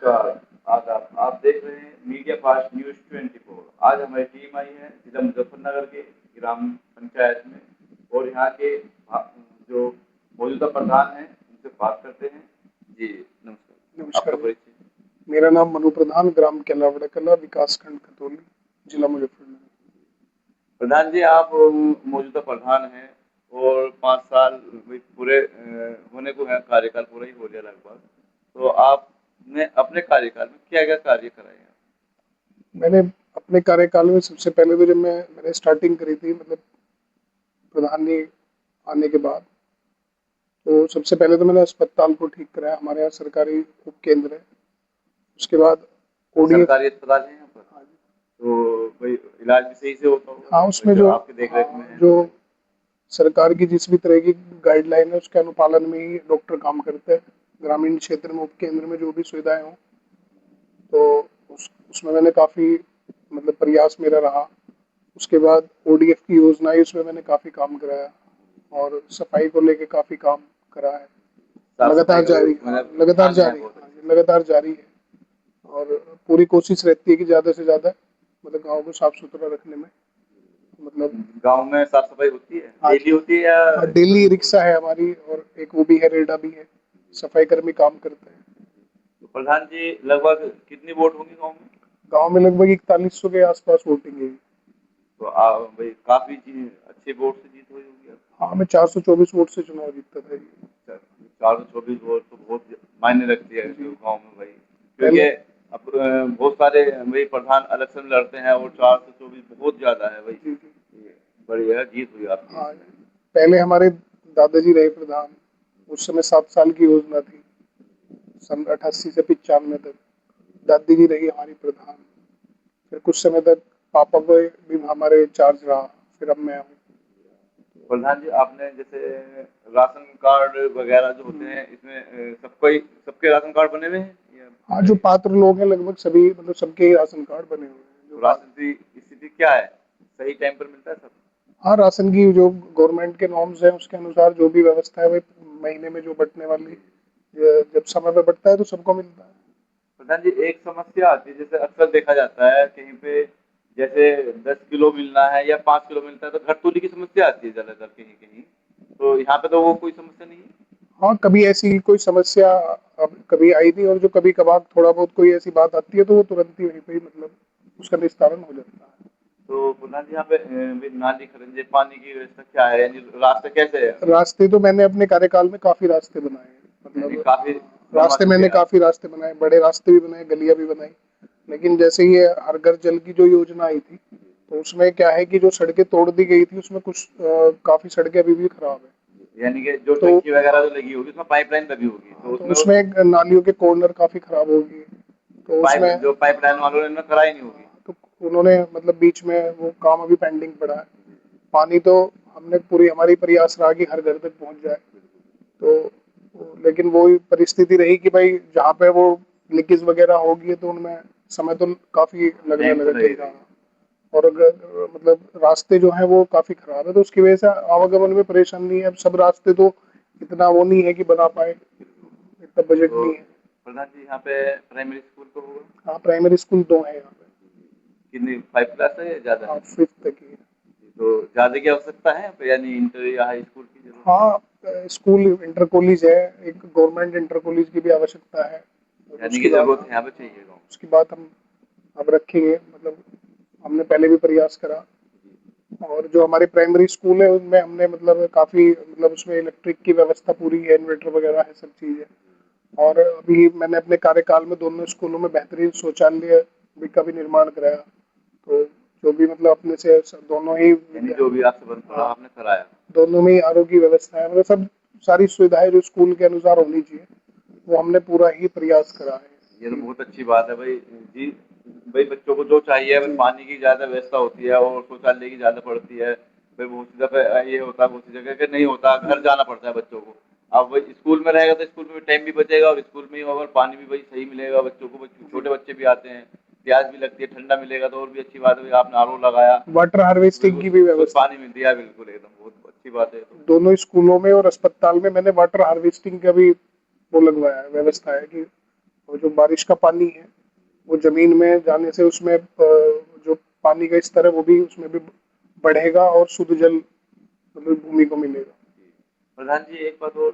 नमस्कार। आदाब। आप देख रहे हैं मीडिया फास्ट न्यूज़ 24। आज हमारी टीम आई है जिला मुजफ्फरनगर के ग्राम पंचायत में और यहाँ के जो मौजूदा प्रधान हैं उनसे बात करते हैं। जी नमस्कार, नमस्कार आपका जी। परिचय? मेरा नाम मनु प्रधान, ग्राम केलावड़ा कला, विकास खंड खतौली, जिला मुजफ्फरनगर। प्रधान जी, आप मौजूदा प्रधान हैं और 5 साल भी पूरे होने को है, कार्यकाल पूरा ही हो गया लगभग। तो आपने अपने कार्यकाल में क्या-क्या कार्य कराए हैं? मैंने अपने कार्यकाल में सबसे पहले तो जब मैंने स्टार्टिंग करी थी, मतलब प्रधान जी आने के बाद, तो सबसे पहले तो मैंने अस्पताल को ठीक कराया। हमारे यहाँ सरकारी उपकेंद्र है। उसके बाद ओडीएफ। सरकारी अस्पताल है यहाँ पर? तो भाई इलाज भी सही से होता होगा हाँ, भाई, उसमें जो आपकी देख-रेख में है जो तो भाई? सरकार की जिस भी तरह की गाइडलाइन है उसके अनुपालन में ही डॉक्टर काम करते हैं। ग्रामीण क्षेत्र में उपकेंद्र में जो भी सुविधाएं हों, तो उसमें मैंने काफ़ी मतलब प्रयास मेरा रहा। उसके बाद ओडीएफ की योजना आई, उसमें मैंने काफ़ी काम कराया और सफाई को लेके काफ़ी काम करा है। साफ-सफाई लगातार का जारी, भी मतलब लगातार ध्यान है जारी, बहुत हाँ अच्छे जी, से। लगातार जारी है। और पूरी कोशिश रहती है कि ज़्यादा से ज़्यादा मतलब गाँव को साफ सुथरा रखने में, मतलब। गाँव में साफ-सफाई होती है? हाँ डेली जी, होती है या हाँ, डेली कभी-कभार रिक्शा होती है हमारी और एक वो भी है, रेडा भी है। सफाई कर्मी काम करते हैं। है? तो प्रधान जी लगभग कितनी वोट होंगी गाँव में? गाँव में लगभग 4100 के आसपास वोटिंग है। तो भाई काफ़ी अच्छे वोट से जीत हुई होगी आपकी? हाँ, मैं 424 वोट से चुनाव जीता था ये। अच्छा, 424 वोट तो बहुत मायने रखती है जो जी। गाँव में भाई। क्योंकि पहले अब बहुत सारे भाई प्रधान इलेक्शन लड़ते हैं और 424 बहुत ज़्यादा है भाई। जी, जी। ये बढ़िया जीत हुई आपकी हाँ, इसमें। पहले हमारे दादाजी रहे प्रधान। उस समय 7 साल की योजना थी, सन 88 से 95 तक। दादी जी रही हमारी प्रधान। फिर कुछ समय तक पापा को भी हमारे चार्ज रहा। फिर अब मैं हूँ। प्रधान जी आपने जैसे राशन कार्ड वगैरह जो होते हैं इसमें सबके राशन कार्ड बने हुए हैं या हाँ, जो बताइए? पात्र लोग हैं लगभग सभी, मतलब सबके ही राशन कार्ड बने हुए हैं जो तो पात्र। राशन की स्थिति क्या है? सही टाइम पर मिलता है सब? हाँ, राशन की जो गवर्नमेंट के नॉर्म्स हैं उसके अनुसार जो भी व्यवस्था है, वही महीने में जो बँटने वाली, जब समय पे बँटता है तो सबको मिलता है। प्रधान जी एक समस्या आती है जैसे अक्सर देखा जाता है कहीं पे जैसे 10 किलो मिलना है या 5 किलो मिलता है तो घटतोली की समस्या आती है ज़्यादातर कहीं-कहीं। तो यहाँ पे तो वो कोई समस्या नहीं है? हाँ, कभी ऐसी कोई समस्या अब कभी आई थी, और जो कभी-कभार थोड़ा बहुत कोई ऐसी बात आती है तो वो तुरंत ही वहीं पे ही मतलब उसका निस्तारण हो जाता है। तो प्रधान जी यहाँ पे भी नाली खरंजे पानी की व्यवस्था क्या है? यानी रास्ते कैसे है? रास्ते तो मैंने अपने कार्यकाल में काफ़ी रास्ते बनाए हैं, यानी मतलब काफ़ी बनवा रास्ते चुके मैंने हैं आप? काफ़ी रास्ते बनाए, बड़े रास्ते भी बनाए, गलियाँ भी बनाई। लेकिन जैसे ये हर घर जल की जो योजना आई थी, तो उसमें क्या है कि जो सड़कें तोड़ दी गई थी उसमें कुछ काफ़ी सड़कें अभी भी खराब है। यानी कि जो तो टंकी वगैरह जो लगी होगी उसमें पाइपलाइन लगी होगी तो तो उसमें वो उसमें नालियों के कॉर्नर काफ़ी खराब हो गई। तो पाइप उसमें जो पाइपलाइन वालों ने कराई नहीं होगी। तो उन्होंने मतलब बीच में वो काम अभी पेंडिंग पड़ा है। पानी तो हमने पूरी हमारी प्रयास रहा कि हर घर तक पहुंच जाए। तो लेकिन वो परिस्थिति रही कि भाई जहाँ पे वो लीकेज वगैरह होगी तो उनमें समय तो काफ़ी लगने टाइम तो लगा लग ही ठीक रही है। है। और अगर मतलब रास्ते जो हैं वो काफ़ी खराब है, तो उसकी वजह से आवागमन में परेशानी है। अब सब रास्ते तो इतना वो नहीं है कि बना पाए, इतना बजट तो नहीं है। प्रधान जी यहाँ पे प्राइमरी स्कूल तो होगा? हाँ, प्राइमरी स्कूल 2 है यहाँ पे। कितनी 5 क्लास है या ज़्यादा हाँ, है? 5th तक ही है। तो ज़्यादा की आवश्यकता है यहाँ पे यानी इंटर या हाई स्कूल की ज़रूरत है? हाँ, स्कूल इंटर कॉलेज है, एक गवर्नमेंट इंटर कॉलेज की भी आवश्यकता है। और यानी उसकी कि बात, ज़रूरत है यहाँ पे चाहिए गाँव में। उसकी बात हम अब रखेंगे, मतलब हमने पहले भी प्रयास करा। और जो हमारे प्राइमरी स्कूल है उनमें हमने मतलब काफ़ी मतलब उसमें इलेक्ट्रिक की व्यवस्था पूरी है, इन्वर्टर वगैरह है, सब चीज़ है। और अभी मैंने अपने कार्यकाल में दोनों स्कूलों में बेहतरीन शौचालय भी का भी निर्माण कराया। तो जो भी मतलब अपने से दोनों ही यानी जो भी आपसे बन पड़ा हाँ, आपने कराया। दोनों में ही आरोग्य की व्यवस्था है, मतलब सब सारी सुविधाएं जो स्कूल के अनुसार होनी चाहिए वो हमने पूरा ही प्रयास करा है ये तो कि। बहुत अच्छी बात है भाई जी। भाई बच्चों को जो चाहिए भाई जी, पानी की ज़्यादा व्यवस्था होती है और शौचालय की ज़्यादा पड़ती है। भाई बहुत सी जगह ये होता है बहुत सी जगह कि नहीं होता, घर जाना पड़ता है बच्चों को। अब भाई स्कूल में रहेगा तो स्कूल में टाइम भी बचेगा और स्कूल में ही अगर पानी भी भाई सही मिलेगा बच्चों को, बच्चों जी। छोटे बच्चे भी आते हैं, प्यास भी लगती है, ठंडा मिलेगा तो और भी अच्छी बात है। भाई आपने आरओ लगाया, वाटर हार्वेस्टिंग बिल्कुल की भी शुद्ध व्यवस्था पानी मिल दिया, बिल्कुल एकदम बहुत अच्छी बात है ये तो। दोनों स्कूलों में और अस्पताल में मैंने वाटर हार्वेस्टिंग का भी वो लगवाया है, व्यवस्था है कि और जो बारिश का पानी है वो जमीन में जाने से उसमें जो पानी का स्तर है वो भी उसमें भी बढ़ेगा और शुद्ध जल मतलब भूमि को मिलेगा। प्रधान जी एक बात और,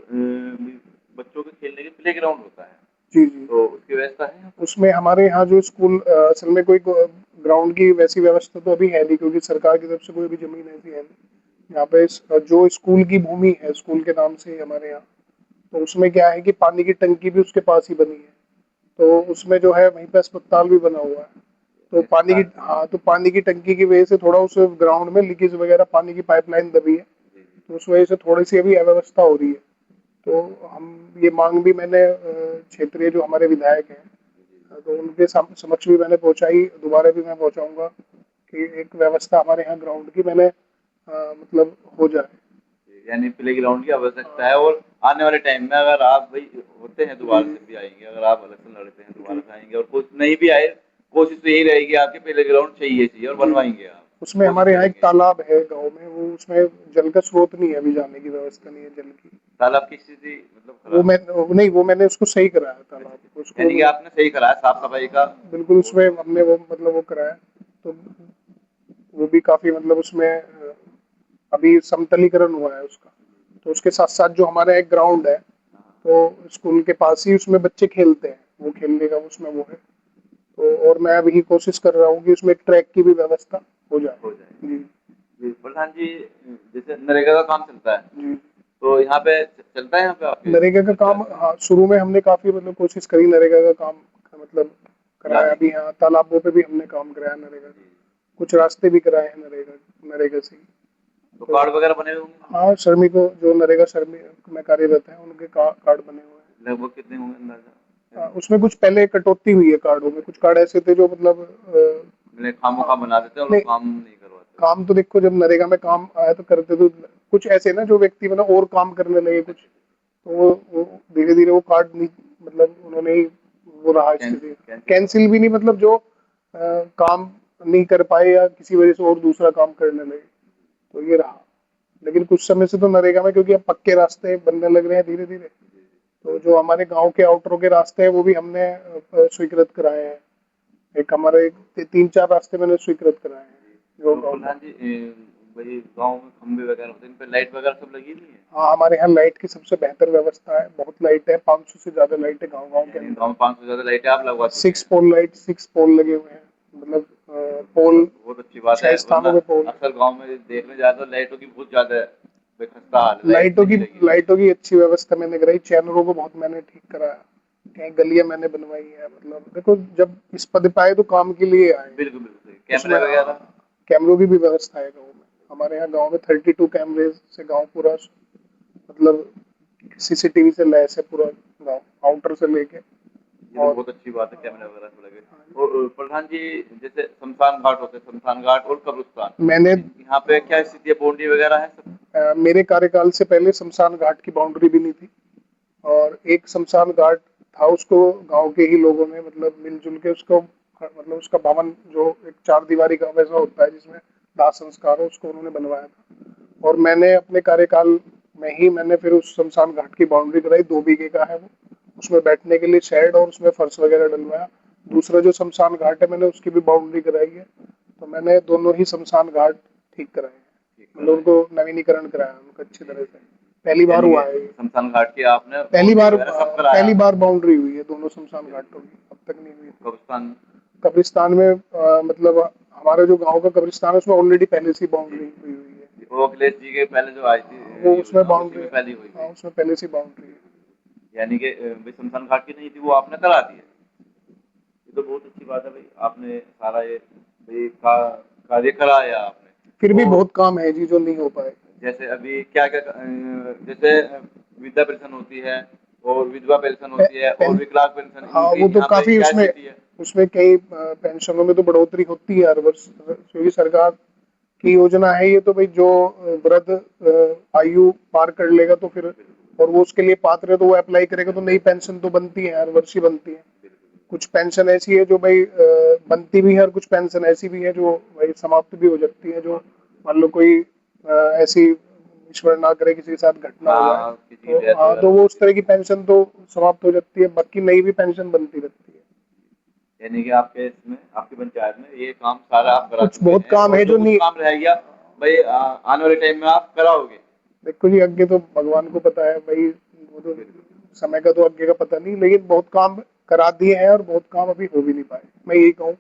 बच्चों के खेलने के प्ले ग्राउंड होता है, जी जी। तो उसकी व्यवस्था है यहाँ पर? उसमें हमारे यहाँ जो स्कूल असल में कोई ग्राउंड की वैसी व्यवस्था तो अभी है नहीं, क्योंकि सरकार की तरफ से कोई भी जमीन ऐसी है नहीं यहाँ पे। जो स्कूल की भूमि है स्कूल के नाम से ही हमारे यहाँ, तो उसमें क्या है कि पानी की टंकी भी उसके पास ही बनी है, तो उसमें जो है वहीं पे अस्पताल भी बना हुआ है। तो पानी की, हाँ, तो पानी की टंकी की वजह से थोड़ा उस ग्राउंड में लीकेज वगैरह, पानी की पाइपलाइन दबी है, तो उस वजह से थोड़ी सी अभी अव्यवस्था हो रही है। तो हम ये मांग भी मैंने क्षेत्रीय जो हमारे विधायक हैं तो उनके समक्ष भी मैंने पहुंचाई, दोबारा भी मैं पहुंचाऊंगा कि एक व्यवस्था हमारे यहाँ ग्राउंड की मैंने मतलब हो जाए। यानी प्ले ग्राउंड की आवश्यकता है, और आने वाले टाइम में अगर आप भाई होते हैं दोबारा से भी आएंगे, अगर आप इलेक्शन लड़ते हैं दोबारा से आएंगे और कुछ नहीं भी आए, कोशिश तो यही रहेगी आपके प्ले ग्राउंड चाहिए और बनवाएंगे आप। उसमें हमारे यहाँ एक तालाब है गांव में, वो उसमें जल का स्रोत नहीं है, अभी जाने की व्यवस्था नहीं है जल की। तालाब की स्थिति मतलब वो खराब? मैं नहीं, वो मैंने उसको सही कराया तालाब उसको, यानी कि आपने सही कराया साफ सफाई का? बिल्कुल उसमें हमने वो मतलब वो कराया, तो वो भी काफी मतलब उसमें अभी समतलीकरण हुआ है उसका। तो उसके साथ साथ जो हमारा एक ग्राउंड है तो स्कूल के पास ही उसमें बच्चे खेलते हैं, वो खेलने का उसमें वो है। तो और मैं अभी कोशिश कर रहा हूँ कि उसमें एक ट्रैक की भी व्यवस्था हो जाए। जी जी प्रधान जी, जैसे नरेगा का काम चलता है, जी। तो यहाँ पे चलता है यहाँ पे आपके नरेगा का काम, हाँ, शुरू में हमने काफी मतलब कोशिश करी नरेगा का काम का मतलब कराया। अभी यहाँ तालाबों पे भी हमने काम कराया नरेगा का, कुछ रास्ते भी कराए हैं नरेगा नरेगा से। तो कार्ड वगैरह बने हुए होंगे? हाँ, श्रमिकों जो नरेगा श्रमिक में कार्यरत हैं उनके कार्ड बने हुए हैं। लगभग कितने होंगे अंदाजा? उसमें कुछ पहले कटौती हुई है कार्डों में, कुछ कार्ड ऐसे थे जो मतलब मतलब खामोखा बना देते हैं और नहीं, लोग काम नहीं करवाते। काम तो देखो जब नरेगा में काम आया तो करते तो कुछ ऐसे ना जो व्यक्ति मतलब और काम करने लगे कुछ, तो वो धीरे धीरे वो कार्ड नहीं मतलब उन्होंने ही वो रहा स्थिति, कैंसिल भी नहीं मतलब जो काम नहीं कर पाए या किसी वजह से और दूसरा काम करने लगे, तो ये रहा। लेकिन कुछ समय से तो नरेगा में, क्योंकि अब पक्के रास्ते बनने लग रहे हैं धीरे धीरे, तो जो हमारे गांव के आउटरों के रास्ते हैं वो भी हमने स्वीकृत कराए हैं। एक हमारे 3-4 रास्ते मैंने स्वीकृत कराए हैं जो तो गाँव प्रधान जी, भाई गाँव में खंबे वगैरह होते हैं, इन पे लाइट वगैरह सब लगी हुई है? हाँ, हमारे यहाँ लाइट की सबसे बेहतर व्यवस्था है, बहुत लाइट है, 500 से ज्यादा लाइट है गाँव गाँव के यानी अंदर। गाँव में 500 से ज्यादा लाइटें आप लगवा चुके 6 हैं? पोल लाइट, 6 पोल लगे हुए हैं, मतलब पोल बहुत अच्छी बात 6 है, वरना स्थानों पे पोल। अक्सर गाँव में देखने जाए तो लाइटों की बहुत ज्यादा बेखस्ता हाल है, लाइट नहीं लगी। लाइटों की अच्छी व्यवस्था मैंने कराई, चैनलों को बहुत मैंने ठीक कराया, कहीं गलियां मैंने बनवाई है। मतलब देखो जब इस पद पे आए तो काम के लिए आए। बिल्कुल बिल्कुल सही। उसमें कैमरे वगैरह? कैमरों की भी व्यवस्था है गाँव में। हमारे यहाँ गाँव में 32 कैमरे से गाँव पूरा मतलब सीसीटीवी से लैस है पूरा गाँव, आउटर से लेके। ये तो और बहुत अच्छी बात है, कैमरे वगैरह सब लगे। और प्रधान जी, जैसे शमशान घाट होते हैं, शमशान घाट और कब्रिस्तान, मैंने यहाँ पे क्या स्थिति है, बाउंड्री वगैरह है सब? मेरे कार्यकाल से पहले शमशान घाट की बाउंड्री भी नहीं थी, और एक शमशान घाट था उसको गांव के ही लोगों ने मतलब मिलजुल के उसको मतलब उसका भवन जो एक 4 दीवारी का वैसा होता है जिसमें दाह संस्कार हो, उसको उन्होंने बनवाया था। और मैंने अपने कार्यकाल में ही मैंने फिर उस शमशान घाट की बाउंड्री कराई, 2 बीघे का है वो, उसमें बैठने के लिए शेड और उसमें फर्श वगैरह डलवाया। दूसरा जो शमशान घाट है मैंने उसकी भी बाउंड्री कराई है। तो मैंने दोनों ही शमशान घाट ठीक कराए हैं, मतलब उनको नवीनीकरण कराया उनका अच्छी तरह से। पहली बार हुआ है, शमशान घाट की आपने पहली बाउंड्री बार वगैरह सब कराया? पहली बार बाउंड्री हुई है दोनों शमशान घाटों की, अब तक नहीं हुई थी। कब्रिस्तान? कब्रिस्तान में मतलब हमारा जो गांव का कब्रिस्तान है उसमें ऑलरेडी पहले से बाउंड्री हुई हुई है। वो अखिलेश जी के पहले जो आई थी वो उसमें योजना, उसी बाउंड्री, में पहली हुई हाँ थी। उसमें पहले से बाउंड्री है। यानी कि भाई शमशान घाट की नहीं थी, वो आपने करा दी है। ये तो बहुत अच्छी बात है भाई, आपने सारा ये भाई कार्य कराया आपने। फिर भी तो बहुत काम है जी जो नहीं हो पाए। जैसे अभी क्या क्या, जैसे वृद्धा पेंशन होती है और विधवा पेंशन होती है और विकलांग पेंशन, हाँ, इनकी वो तो यहाँ पे काफी क्या उसमें स्थिति है? उसमें कई पेंशनों में तो बढ़ोतरी होती है हर वर्ष, क्योंकि सरकार की योजना है ये। तो भाई जो वृद्ध आयु पार कर लेगा तो फिर, और वो उसके लिए पात्र है तो वो अप्लाई करेगा तो नई पेंशन तो बनती है, हर वर्ष ही बनती है। कुछ पेंशन ऐसी है जो भाई बनती भी है, और कुछ पेंशन ऐसी भी है जो भाई समाप्त भी हो जाती है। जो मान लो कोई ऐसी ईश्वर ना करे किसी के साथ घटना हो जाए, हाँ, किसी की तो डेथ हाँ, वगैरह तो हो वो उस जाती तरह की पेंशन तो समाप्त हो जाती है, बाकी नई भी पेंशन बनती रहती है। है। यानी कि आपके इसमें, आपकी पंचायत में ये काम सारा आप करा कुछ चुके बहुत हैं, काम और है जो जो कुछ नहीं, काम रह गया भाई आने वाले टाइम में आप कराओगे। देखो जी आगे तो भगवान को पता है भाई, वो तो समय का तो आगे का पता नहीं, लेकिन बहुत काम करा दिए हैं और बहुत काम अभी हो भी नहीं पाए। मैं यही कहूँ,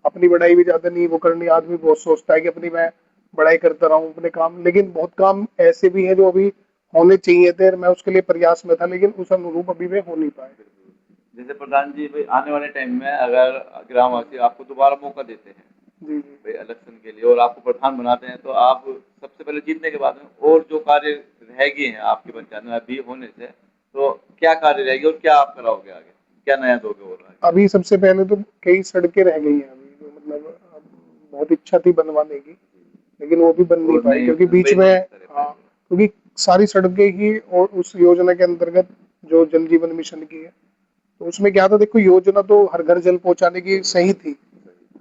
अपनी बड़ाई भी ज्यादा नहीं वो करनी, आदमी बहुत सोचता है कि अपनी मैं बड़ाई करता रहूं अपने काम, लेकिन बहुत काम ऐसे भी हैं जो अभी होने चाहिए थे, मैं उसके लिए प्रयास में था, लेकिन उस अनुरूप अभी वे हो नहीं पाए। जैसे प्रधान जी, भाई आने वाले टाइम में अगर ग्रामवासी आपको दोबारा मौका देते हैं जी जी। भाई इलेक्शन के लिए, और आपको प्रधान बनाते हैं, तो आप सबसे पहले जीतने के बाद में और जो कार्य रह गए हैं आपकी पंचायत में अभी होने से, तो क्या कार्य रहेगी और क्या आप कराओगे आगे, क्या नया दोगे और आगे? अभी सबसे पहले तो कई सड़कें रह गई हैं अभी, जो मतलब अब बहुत इच्छा थी बनवाने की, लेकिन वो भी बन नहीं और पाई नई क्योंकि बीच मुंबई में, नई सड़क हाँ, बनी। क्योंकि सारी सड़कें ही और उस योजना के अंतर्गत जो जल जीवन मिशन की है, तो उसमें क्या था, देखो योजना तो हर घर जल पहुंचाने की सही थी,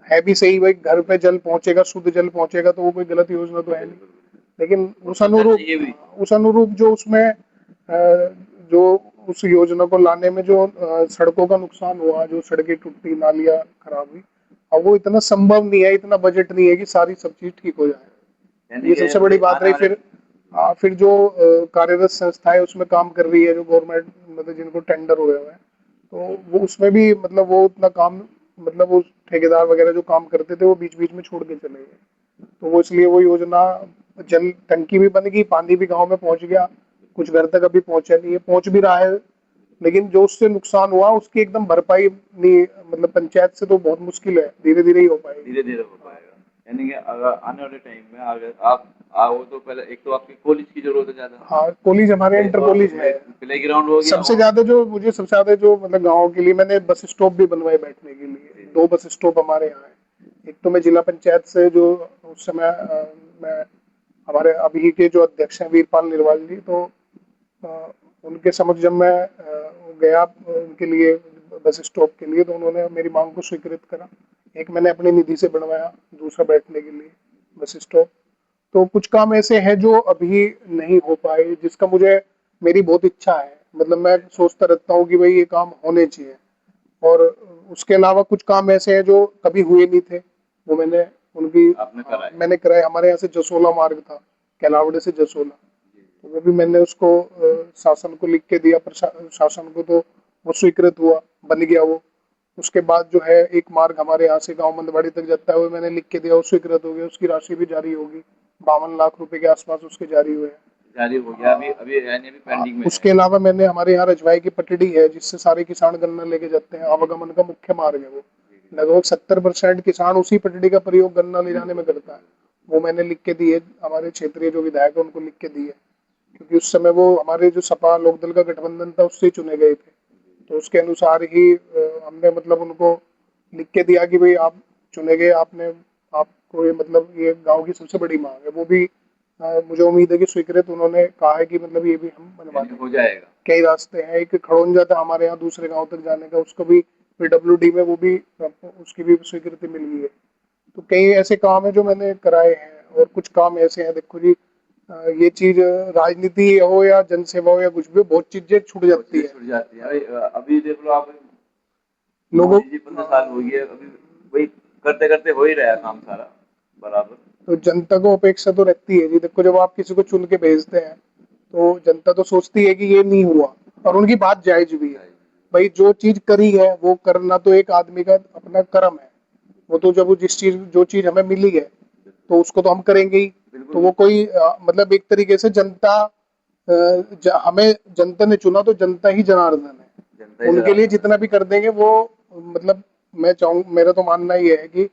है भी सही, भाई घर पे जल पहुंचेगा, शुद्ध जल पहुंचेगा, तो वो कोई गलत योजना तो है नहीं। बिल्कुल, बिल्कुल। लेकिन और पता चाहिए भी। उस अनुरूप जो उसमें जो उस योजना को लाने में जो सड़कों का नुकसान हुआ, जो सड़कें टूटी, नालियां खराब हुई, अब वो इतना संभव नहीं है, इतना बजट नहीं है कि सारी सब चीज ठीक हो जाए। यानी ये कि सबसे बड़ी भाई बात आने रही। वाले। फिर जो कार्यरत संस्थाएं उसमें काम कर रही है, जो गवर्नमेंट मतलब जिनको टेंडर हुए हुए हैं, तो वो उसमें भी मतलब वो उतना काम, मतलब वो ठेकेदार वगैरह जो काम करते थे वो बीच बीच में छोड़ के चले गए, तो वो इसलिए वो योजना, जल टंकी भी बन गई, पानी भी गांव में पहुंच गया, कुछ घर तक अभी पहुंचा नहीं है, पहुंच भी रहा है, लेकिन जो उससे नुकसान हुआ उसकी एकदम भरपाई नहीं, मतलब पंचायत से तो बहुत मुश्किल है, धीरे धीरे ही हो पाएगी। धीरे धीरे हो पाएगा। यानी कि अगर आने वाले टाइम में अगर आप आओ, तो पहले एक तो आपकी कॉलेज की जरूरत है ज्यादा हाँ, कॉलेज हमारे भाई, इंटर और कॉलेज है। प्ले ग्राउंड हो गया, सबसे और ज्यादा जो मुझे सबसे ज्यादा जो मतलब गाँव के लिए मैंने बस स्टॉप भी बनवाए बैठने के लिए, दो बस स्टॉप हमारे यहाँ है। एक तो मैं जिला पंचायत से जो उस समय मैं, हमारे अभी के जो अध्यक्ष हैं वीरपाल निरवाल जी, तो अ, उनके समक्ष जब मैं गया उनके लिए बस स्टॉप के लिए, तो उन्होंने मेरी मांग को स्वीकृत करा। एक मैंने अपनी निधि से बनवाया, दूसरा बैठने के लिए बस स्टॉप। तो कुछ काम ऐसे हैं जो अभी नहीं हो पाए, जिसका मुझे, मेरी बहुत इच्छा है, मतलब मैं सोचता रहता हूँ कि भाई ये काम होने चाहिए। और उसके अलावा कुछ काम ऐसे हैं जो कभी हुए नहीं थे, वो मैंने उनकी, आपने हाँ, करा है। मैंने कराए। हमारे यहाँ से जसोला मार्ग था, कैलावड़े से जसोला, तो वो भी मैंने उसको शासन को लिख के दिया, शासन को तो वो स्वीकृत हुआ, बन गया वो। उसके बाद जो है एक मार्ग हमारे यहाँ से गांव मंदवाड़ी तक जाता है, वो मैंने लिख के दिया, वो स्वीकृत हो गया, उसकी राशि भी जारी होगी, 52 लाख रुपए के आसपास उसके जारी हुए हैं। जारी हो गया, अभी अभी यानी अभी पेंडिंग में है। उसके अलावा मैंने, हमारे यहाँ रजवाई की पटड़ी है जिससे सारे किसान गन्ना लेके जाते हैं, आवागमन का मुख्य मार्ग है वो, लगभग 70% किसान उसी पटड़ी का प्रयोग गन्ना ले जाने में करता है, वो मैंने लिख के दी है, हमारे क्षेत्रीय जो विधायक है उनको लिख के दी है, क्योंकि उस समय वो हमारे जो सपा लोकदल का गठबंधन था उससे चुने गए थे, तो उसके अनुसार ही हमने मतलब उनको लिख के दिया कि भाई आप चुने गए, आपने, आपको ये मतलब ये गांव की सबसे बड़ी मांग है, वो भी मुझे उम्मीद है कि स्वीकृत उन्होंने कहा है कि मतलब ये भी हम बनवा यानी हो देंगे। जाएगा। कई रास्ते हैं, एक खड़ौंजा था हमारे यहाँ दूसरे गांव तक जाने का, उसको भी पीडब्ल्यूडी में वो भी, उसकी भी स्वीकृति मिल गई है। तो कई ऐसे काम है जो मैंने कराए हैं, और कुछ काम ऐसे हैं, देखो जी ये चीज राजनीति हो या जनसेवा हो या कुछ भी, बहुत चीजें छूट बहुत जाती चीजें है छूट जाती है भाई। अभी देख लो आप, लोगों। मोदी जी 15 साल हो गए अभी, वही करते करते हो ही रहा है काम सारा बराबर। तो जनता को अपेक्षा तो रहती है जी, देखो जब आप किसी को चुन के भेजते हैं, तो जनता तो सोचती है कि ये नहीं हुआ, और उनकी बात जायज भी है। भाई जो चीज करी है वो करना तो एक आदमी का अपना कर्म है, वो तो जब वो जिस चीज, जो चीज हमें मिली है तो उसको तो हम करेंगे ही। तो बिल्कुल। वो कोई मतलब एक तरीके से जनता, हमें जनता ने चुना, तो जनता ही जनार्दन जनता है, ही उनके लिए जनार्दन जितना भी कर देंगे वो, मतलब मैं चाहूँ, मेरा तो मानना ये है कि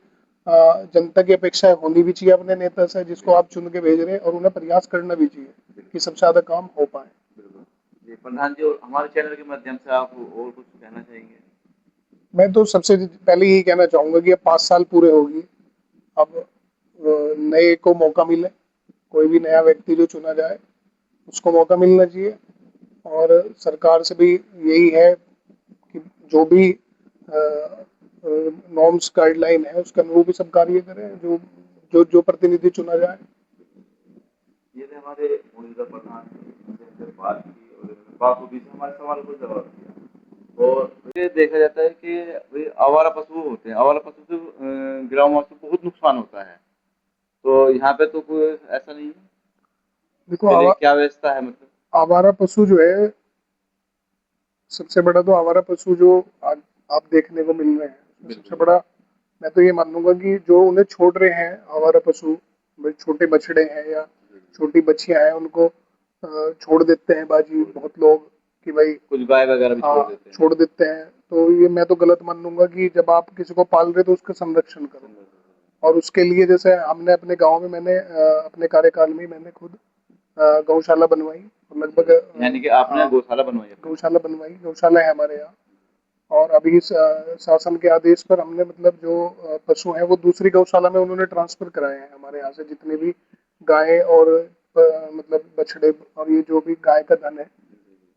जनता की अपेक्षा होनी भी चाहिए अपने नेता से, जिसको आप चुन के भेज रहे हैं, और उन्हें प्रयास करना भी चाहिए कि सबसे ज्यादा काम हो पाए। बिल्कुल। जी प्रधान जी, और हमारे चैनल के माध्यम से आप और कुछ कहना चाहेंगे? मैं तो सबसे पहले यही कहना चाहूंगा कि अब 5 साल पूरे होगी, अब नए को मौका मिले, कोई भी नया व्यक्ति जो चुना जाए उसको मौका मिलना चाहिए, और सरकार से भी यही है कि जो भी नॉर्म्स गाइडलाइन है उसके अनुरूप ही सब कार्य करें, जो जो जो प्रतिनिधि चुना जाए। ये थे हमारे मौजूदा प्रधान जी, इनसे हमने बात की और इन्होंने बाखूबी से हमारे सवाल को जवाब दिया। और ये देखा जाता है कि भाई आवारा पशु होते हैं, आवारा पशु से ग्रामवासियों को बहुत नुकसान होता है। तो यहाँ पे तो कोई ऐसा नहीं है, देखो इसके लिए क्या व्यवस्था है मतलब? आवारा पशु जो है, सबसे बड़ा तो आवारा पशु जो आप देखने को मिल रहे हैं, उसमें सबसे बिल्कुल। बड़ा मैं तो ये मानूंगा कि जो उन्हें छोड़ रहे हैं आवारा पशु, भाई छोटे बछड़े हैं या छोटी बच्चियां हैं, उनको छोड़ देते हैं बाजी बहुत लोग कि भाई, कुछ गाय वगैरह भी छोड़ हाँ देते हैं। छोड़ देते हैं। तो ये मैं तो गलत मानूंगा कि जब आप किसी को पाल रहे हो तो उसका संरक्षण करो। और उसके लिए जैसे हमने अपने गांव में, मैंने अपने कार्यकाल में मैंने खुद गौशाला बनवाई और लगभग यानी कि आपने हाँ गौशाला बनवाई अपने गाँव गौशाला बनवाई, गौशाला है हमारे यहाँ। और अभी शासन के आदेश पर हमने मतलब जो पशु हैं वो दूसरी गौशाला में उन्होंने ट्रांसफर कराए हैं। हमारे यहाँ से जितने भी गायें और मतलब बछड़े और ये जो भी गाय का धन है,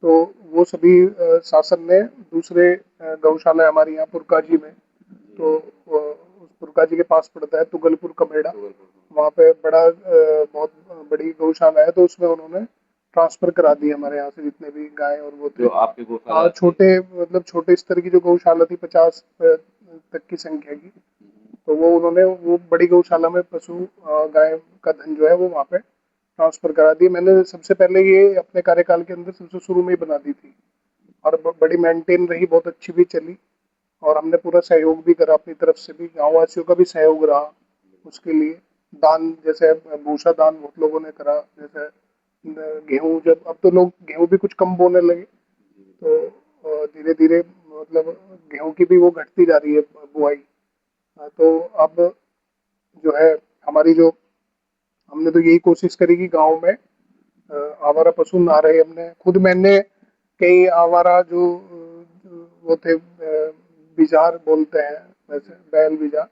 तो वो सभी शासन ने दूसरे गौशाला हमारे यहाँ पुरकाजी में, तो उस पुरकाजी के पास पड़ता है तुगलपुर कमेड़ा, में। वहाँ पे बड़ा बहुत बड़ी गौशाला है, तो उसमें उन्होंने ट्रांसफर करा दी हमारे यहाँ से जितने भी गाय और वो थे। जो आपके हाँ गौशाला थी। छोटे मतलब छोटे स्तर की जो गौशाला थी 50 तक की संख्या की, तो वो उन्होंने वो बड़ी गौशाला में पशु गाय का धन जो है वो वहाँ पे ट्रांसफर करा दी। मैंने सबसे पहले ये अपने कार्यकाल के अंदर सबसे शुरू में ही बना दी थी और बड़ी मेंटेन रही, बहुत अच्छी भी चली। और हमने पूरा सहयोग भी करा अपनी तरफ से भी, गाँव वासियों का भी सहयोग रहा उसके लिए। दान जैसे भूसा दान बहुत लोगों ने करा, जैसे गेहूं, जब अब तो लोग गेहूं भी कुछ कम बोने लगे, तो धीरे धीरे मतलब गेहूं की भी वो घटती जा रही है बुआई। तो अब जो है हमारी जो, हमने तो यही कोशिश करी कि गांव में आवारा पशु ना रहे। हमने खुद, मैंने कई आवारा वो थे बिजार बोलते हैं वैसे, बैल बिजार,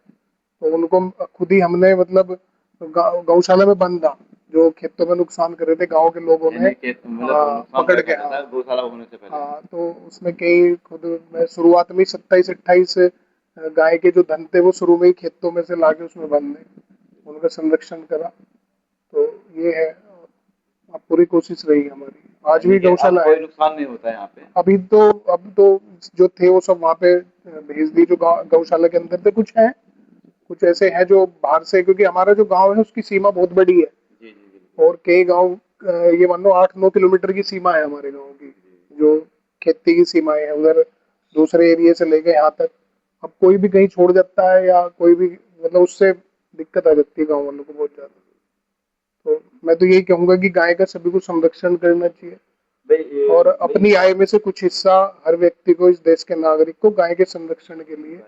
तो उनको खुद ही हमने मतलब गौशाला में बांधा, जो खेतों में नुकसान कर रहे थे गांव के लोगों ने। यानी कि मतलब नुकसान पकड़ पहुंचा के, रहता हाँ है गौशाला होने से पहले। हाँ, तो उसमें कई खुद मैं शुरुआत में 27-28 गाय के जो धन थे वो शुरू में ही खेतों में से लाके उसमें बांधे, उनका संरक्षण करा। तो ये है, अब पूरी कोशिश रही हमारी, आज यानी भी कि अब गौशाला है। कोई नुकसान नहीं होता है यहाँ पे। अभी तो, अब तो जो थे वो सब वहाँ पे भेज दिए, जो गौशाला के अंदर थे। कुछ है, कुछ ऐसे हैं जो बाहर से, क्योंकि हमारा जो गांव है उसकी सीमा बहुत बड़ी है, जी जी बिल्कुल। और कई गांव ये मान लो 8-9 किलोमीटर की सीमा है हमारे गांव की, जो खेती की सीमाएं है उधर दूसरे एरिया से लेके यहाँ तक। अब कोई भी कहीं छोड़ जाता है या कोई भी, मतलब उससे दिक्कत आ जाती है गाँव वालों को बहुत ज्यादा। तो मैं तो यही कहूंगा कि गाय का सभी को संरक्षण करना चाहिए, भाई और भाई अपनी आय में से कुछ हिस्सा हर व्यक्ति को, इस देश के नागरिक को गाय के संरक्षण के लिए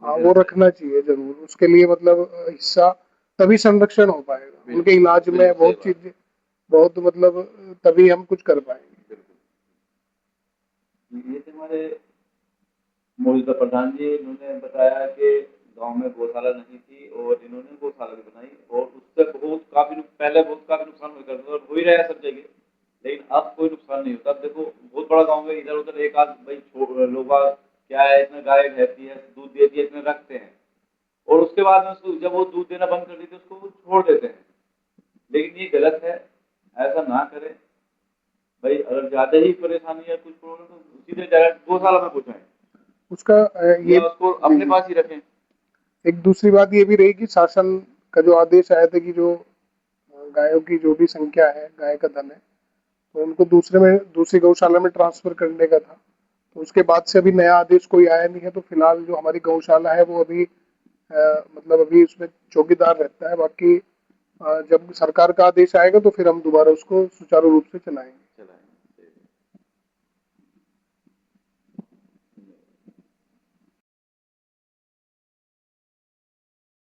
हाँ वो रखना चाहिए जरूर। उसके लिए मतलब हिस्सा, तभी संरक्षण हो पाएगा उनके बिल्कुल इलाज में, बिल्कुल सही बहुत बात। चीज, बहुत मतलब तभी हम कुछ कर पाएंगे। बिल्कुल ये थे हमारे मौजूदा प्रधान जी। इन्होंने बताया कि गांव में गौशाला नहीं थी और इन्होंने गौशाला भी बनाई और उससे बहुत पहले बहुत काफी नुकसान हुआ करता था और हो ही रहा है सब जगह, लेकिन अब कोई नुकसान नहीं होता। अब देखो बहुत बड़ा गांव है, इधर उधर एक आध भाई लोग क्या है, इसमें गाय रहती है, दूध देती है, इतने रखते हैं और उसके बाद में उसको जब वो दूध देना बंद कर देते हैं उसको छोड़ देते हैं। लेकिन ये गलत है, ऐसा ना करें भाई। अगर ज्यादा ही परेशानी है, कुछ प्रॉब्लम, तो सीधे डायरेक्ट गौशाला में पहुंचाएं उसका ये या उसको जी अपने जी, पास ही रखें। एक दूसरी बात ये भी रही कि शासन का जो आदेश आया था कि जो गायों की जो भी संख्या है, गाय का धन है, तो उनको दूसरी गौशाला में ट्रांसफर करने का था। तो उसके बाद से अभी नया आदेश कोई आया नहीं है, तो फिलहाल जो हमारी गौशाला है वो अभी मतलब अभी उसमें चौकीदार रहता है। बाकी जब सरकार का आदेश आएगा तो फिर हम दोबारा उसको सुचारू रूप से चलाएंगे।